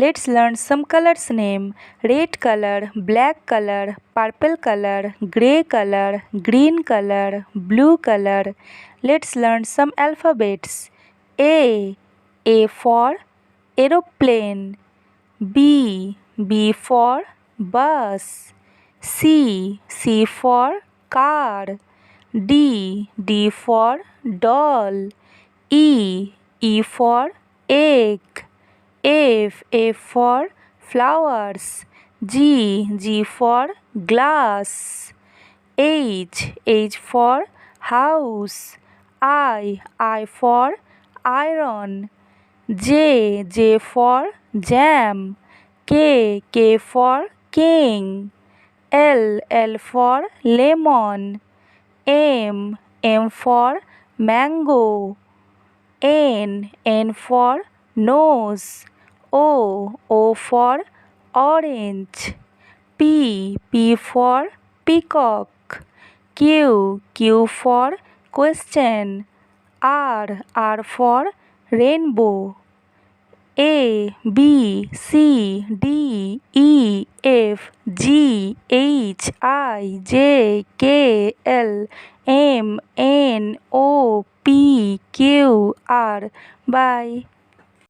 Let's learn some colors name. Red color, black color, purple color, grey color, green color, blue color. Let's learn some alphabets. A for aeroplane. B for bus. C for car. D for doll. E for egg. A for flowers. G for glass. H for house. I for iron. J for jam. K for king. L for lemon. M for mango. N for nose. O for orange. P for peacock. Q for question. R for rainbow. A B C D E F G H I J K L M N O P Q R. Bye.